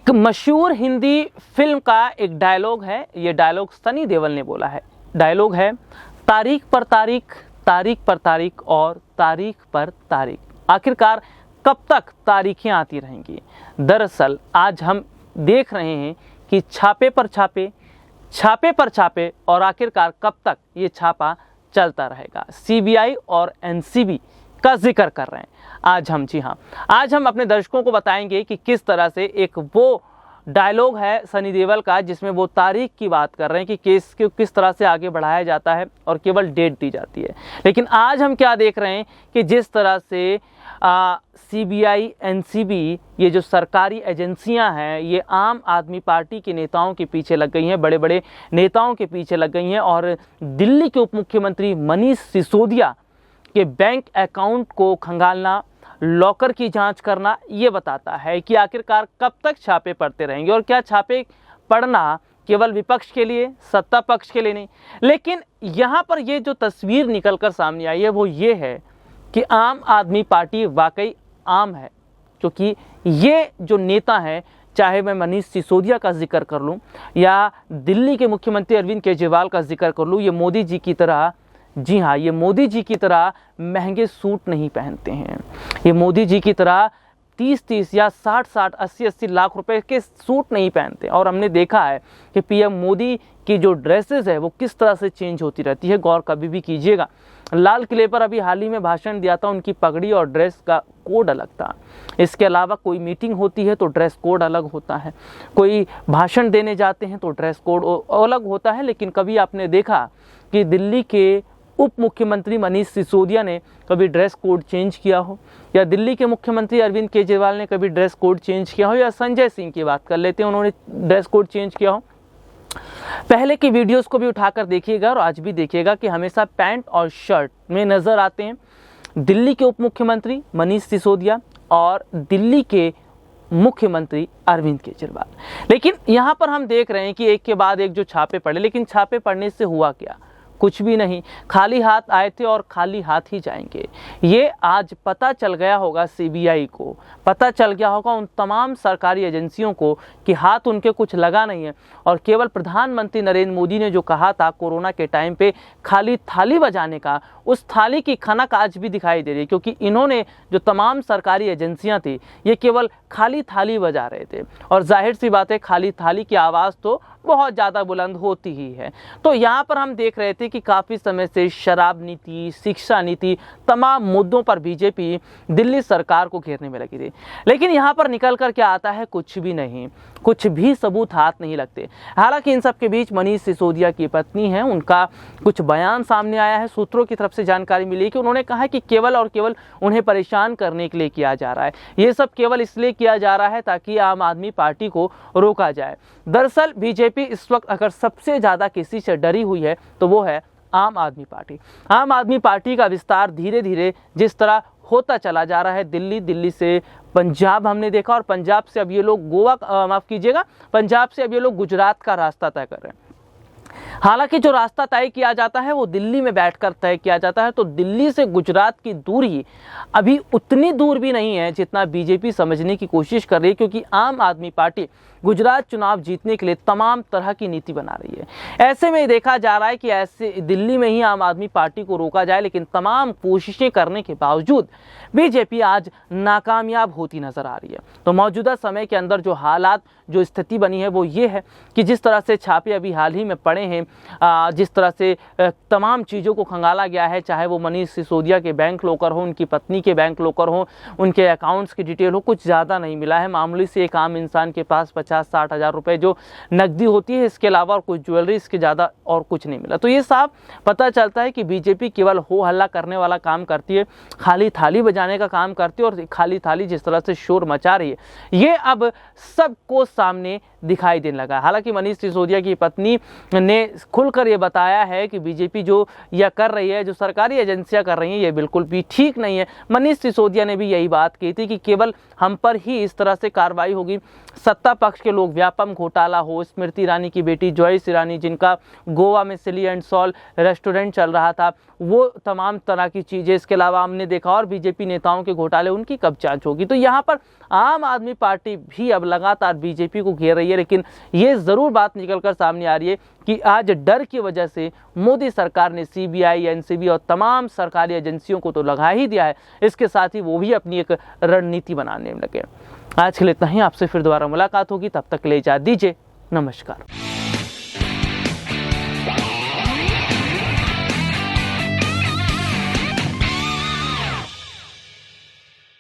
एक मशहूर हिंदी फिल्म का एक डायलॉग है, ये डायलॉग सनी देओल ने बोला है। डायलॉग है, तारीख पर तारीख, तारीख पर तारीख और तारीख पर तारीख, आखिरकार कब तक तारीखें आती रहेंगी। दरअसल आज हम देख रहे हैं कि छापे पर छापे, छापे पर छापे और आखिरकार कब तक ये छापा चलता रहेगा। सीबीआई और एनसीबी का जिक्र कर रहे हैं आज हम। जी हाँ, आज हम अपने दर्शकों को बताएंगे कि किस तरह से एक वो डायलॉग है सनी देओल का जिसमें वो तारीख की बात कर रहे हैं कि केस को किस तरह से आगे बढ़ाया जाता है और केवल डेट दी जाती है। लेकिन आज हम क्या देख रहे हैं कि जिस तरह से सीबीआई, एनसीबी, ये जो सरकारी एजेंसियां हैं, ये आम आदमी पार्टी के नेताओं के पीछे लग गई हैं, बड़े बड़े नेताओं के पीछे लग गई हैं और दिल्ली के उप मुख्यमंत्री मनीष सिसोदिया के बैंक अकाउंट को खंगालना, लॉकर की जांच करना, ये बताता है कि आखिरकार कब तक छापे पड़ते रहेंगे और क्या छापे पड़ना केवल विपक्ष के लिए, सत्ता पक्ष के लिए नहीं। लेकिन यहाँ पर ये जो तस्वीर निकलकर सामने आई है वो ये है कि आम आदमी पार्टी वाकई आम है, क्योंकि ये जो नेता हैं, चाहे मैं मनीष सिसोदिया का जिक्र कर लूँ या दिल्ली के मुख्यमंत्री अरविंद केजरीवाल का जिक्र कर लूँ, ये मोदी जी की तरह, जी हाँ, ये मोदी जी की तरह महंगे सूट नहीं पहनते हैं। ये मोदी जी की तरह 30-30 या 60-60, 80-80 लाख रुपए के सूट नहीं पहनते। और हमने देखा है कि पीएम मोदी की जो ड्रेसेस है वो किस तरह से चेंज होती रहती है, गौर कभी भी कीजिएगा। लाल किले पर अभी हाल ही में भाषण दिया था, उनकी पगड़ी और ड्रेस का कोड अलग था। इसके अलावा कोई मीटिंग होती है तो ड्रेस कोड अलग होता है, कोई भाषण देने जाते हैं तो ड्रेस कोड अलग होता है। लेकिन कभी आपने देखा कि दिल्ली के उप मुख्यमंत्री मनीष सिसोदिया ने कभी ड्रेस कोड चेंज किया हो, या दिल्ली के मुख्यमंत्री अरविंद केजरीवाल ने कभी ड्रेस कोड चेंज किया हो, या संजय सिंह की बात कर लेते हैं, उन्होंने ड्रेस कोड चेंज किया हो। पहले की वीडियोस को भी उठाकर देखिएगा और आज भी देखिएगा कि हमेशा पैंट और शर्ट में नजर आते हैं दिल्ली के उप मुख्यमंत्री मनीष सिसोदिया और दिल्ली के मुख्यमंत्री अरविंद केजरीवाल। लेकिन यहाँ पर हम देख रहे हैं कि एक के बाद एक जो छापे पड़े, लेकिन छापे पड़ने से हुआ क्या? कुछ भी नहीं। खाली हाथ आए थे और खाली हाथ ही जाएंगे। ये आज पता चल गया होगा सीबीआई को, पता चल गया होगा उन तमाम सरकारी एजेंसियों को कि हाथ उनके कुछ लगा नहीं है। और केवल प्रधानमंत्री नरेंद्र मोदी ने जो कहा था कोरोना के टाइम पे खाली थाली बजाने का, उस थाली की खनक आज भी दिखाई दे रही है, क्योंकि इन्होंने जो तमाम सरकारी एजेंसियां थी ये केवल खाली थाली बजा रहे थे। और जाहिर सी बात है, खाली थाली की आवाज़ तो बहुत ज़्यादा बुलंद होती ही है। तो यहाँ पर हम देख रहे थे कि काफ़ी समय से शराब नीति, शिक्षा नीति, तमाम मुद्दों पर बीजेपी दिल्ली सरकार को घेरने में लगी थी। लेकिन यहाँ पर निकल कर क्या आता है? कुछ भी नहीं, कुछ भी सबूत हाथ नहीं लगते। हालांकि इन सब के बीच मनीष सिसोदिया की पत्नी है, उनका कुछ बयान सामने आया है। सूत्रों की तरफ से जानकारी मिली है कि उन्होंने कहा कि केवल और केवल उन्हें परेशान करने के लिए किया जा रहा है। ये सब केवल इसलिए किया जा रहा है ताकि आम आदमी पार्टी को रोका जाए। दरअसल बीजेपी इस वक्त अगर सबसे ज़्यादा किसी से डरी हुई है तो वो है आम आदमी पार्टी। आम आदमी पार्टी का विस्तार धीरे धीरे जिस तरह होता चला जा रहा है, दिल्ली से पंजाब हमने देखा, और पंजाब से अब ये लोग गोवा, माफ़ कीजिएगा, पंजाब से अब ये लोग गुजरात का रास्ता तय कर रहे हैं। हालांकि जो रास्ता तय किया जाता है वो दिल्ली में बैठकर तय किया जाता है, तो दिल्ली से गुजरात की दूरी अभी उतनी दूर भी नहीं है जितना बीजेपी समझने की कोशिश कर रही है, क्योंकि आम आदमी पार्टी गुजरात चुनाव जीतने के लिए तमाम तरह की नीति बना रही है। ऐसे में देखा जा रहा है कि ऐसे दिल्ली में ही आम आदमी पार्टी को रोका जाए, लेकिन तमाम कोशिशें करने के बावजूद बीजेपी आज नाकामयाब होती नजर आ रही है। तो मौजूदा समय के अंदर जो हालात, जो स्थिति बनी है वो ये है कि जिस तरह से छापे अभी हाल ही में पड़े हैं, जिस तरह से तमाम चीज़ों को खंगाला गया है, चाहे वो मनीष सिसोदिया के बैंक लॉकर हो, उनकी पत्नी के बैंक लॉकर हो, उनके अकाउंट्स की डिटेल हो, कुछ ज़्यादा नहीं मिला है। मामूली से एक आम इंसान के पास 50-60 हज़ार रुपये जो नकदी होती है, इसके अलावा और कुछ ज्वेलरी, इसके ज़्यादा और कुछ नहीं मिला। तो ये साफ पता चलता है कि बीजेपी केवल हो हल्ला करने वाला काम करती है, खाली थाली बजाने का काम करती है, और खाली थाली जिस तरह से शोर मचा रही है ये अब सबको सामने दिखाई देने लगा। हालांकि मनीष सिसोदिया की पत्नी ने खुलकर ये बताया है कि बीजेपी जो यह कर रही है, जो सरकारी एजेंसियां कर रही हैं, ये बिल्कुल भी ठीक नहीं है। मनीष सिसोदिया ने भी यही बात की थी कि केवल हम पर ही इस तरह से कार्रवाई होगी। सत्ता पक्ष के लोग, व्यापम घोटाला हो, स्मृति ईरानी की बेटी जॉयस ईरानी जिनका गोवा में सिली एंड सॉल रेस्टोरेंट चल रहा था, वो तमाम तरह की चीज़ें, इसके अलावा हमने देखा और बीजेपी नेताओं के घोटाले, उनकी कब जांच होगी। तो यहाँ पर आम आदमी पार्टी भी अब लगातार बीजेपी को घेर रही है, लेकिन ये ज़रूर बात निकलकर सामने आ रही है कि आज डर की वजह से मोदी सरकार ने सीबीआई, एनसीबी और तमाम सरकारी एजेंसियों को तो लगा ही दिया है, इसके साथ ही वो भी अपनी एक रणनीति बनाने लगे। आज के लिए इतना ही, आपसे फिर दोबारा मुलाकात होगी, तब तक के लिए इजाज़त दीजिए, नमस्कार।